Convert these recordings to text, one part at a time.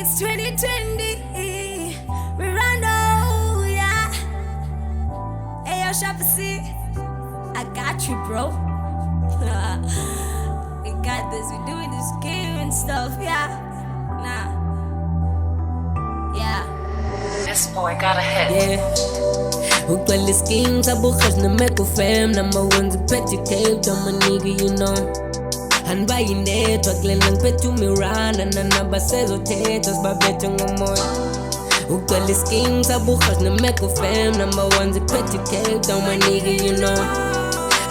it's 2020. Miranda, yeah. Hey, yo, Shappacee, I got you, bro. We got this. We doing this game and stuff, yeah. Nah, yeah. This boy got a hit. Yeah. Ugcwele schemes abukhas nameko fam namawenza iphethe cape dama nigga you know andibayindedwa kulela ngiphethe umiranda nanabasezothetha sibabethe ngomoya ugcwele schemes abukhas nameko fam namawenza iphethe cape dama nigga you know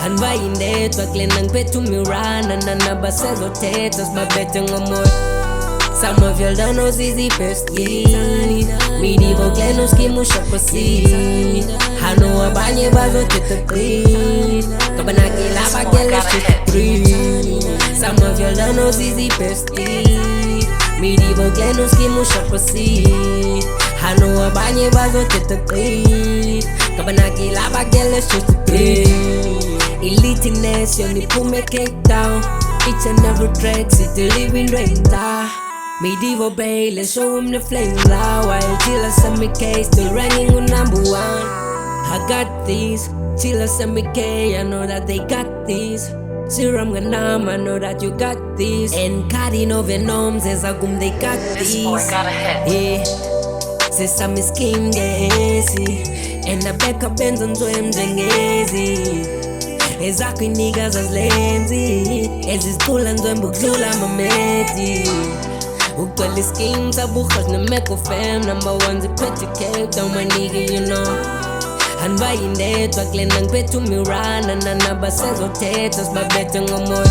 andibayindedwa kulela ngiphethe umiranda nanabasezothetha sibabethe ngomoya. Some of y'all don't know Sizi, besties. Medieval Glenno scheme Shappacee. I know a banye bazo tete clean. Kabanaki lava gele shit free. Some of y'all don't know Sizi, besties. Medieval Glenno scheme Shappacee. I know a banye bazo tete clean. Kabanaki lava gele shit free. Elite nation, ni pull me cake down. Each and every track, sit the living right. Medieval Bay, let's show him the flames loud. While Chilla send me K, still ranking with number one. I got these, Chilla send me K, I know that they got these. Serum Ganam, I know that you got these. And Cardino Venoms, as a gum, they got these. This boy got a hit. Yeah, Sesame Skin Gazy. And the backup ends on Swim Jangazy. Exactly niggas as lazy. As is cool and when Bukula Mameti. Ugcwele schemes abukhas nameko fam namawenza iphethe cape dama nigga you know andibayindedwa kulela ngiphethe umiranda nanabasezothetha sibabethe ngomoya.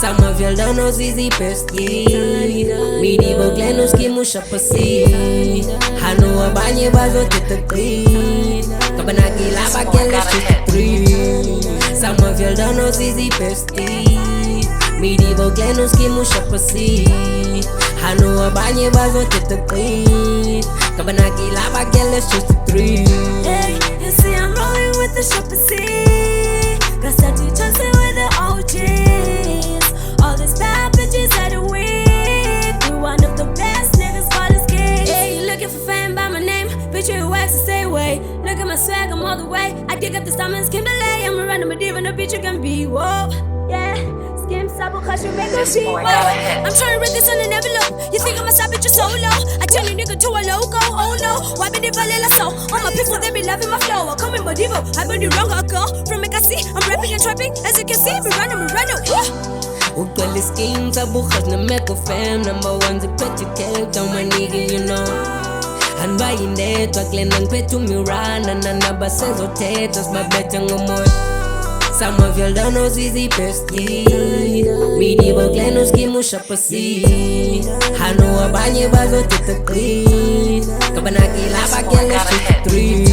Some of y'all don't know Sizi, besties. Medieval Glenno scheme Shappacee. I know abanye bazothetha clean. Kabanaki lava gele shit free. Some of y'all don't know Sizi, besties. Medieval Glenno scheme Shappacee. I know abanye bazothetha clean. Kabanaki lava gele shit free. Hey, you see I'm rolling with the Shappacee. Got started chasing with the OGs. All these bad bitches at the week. We one of the best niggas for this game. Hey, you looking for fame by my name? Bitch, you wax to stay away. Look at my swag, I'm all the way. I dig up the stomachs, Kimberley. I'm a random diva, no bitch you can be. Whoa, yeah. Skim sabo cause you make a beat. I'm trying to read this on an envelope. You think I'm a savage, you're solo. I turn you nigga to a logo. Oh no, why be the valilla so? All my people, they be loving my flow. I come in Modivo, I been the wrong girl. From make I see, I'm rapping and trapping. As you can see, Miranda. Ugcwele schemes abukhas nameko fam namawenza iphethe cape dama nigga you know andibayindedwa kulela ngiphethe umiranda nanabasezothetha sibabethe ngomoya. Some of y'all don't know Sizi, besties. Medieval Glenno scheme Shappacee. I know abanye bazothetha clean. Kabanaki lava gele shit free.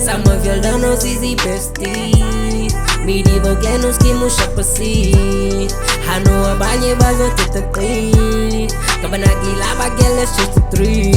Some of y'all don't know Sizi, besties. Medieval Glenno scheme Shappacee. I know abanye bazothetha clean. Kabanaki lava gele shit free.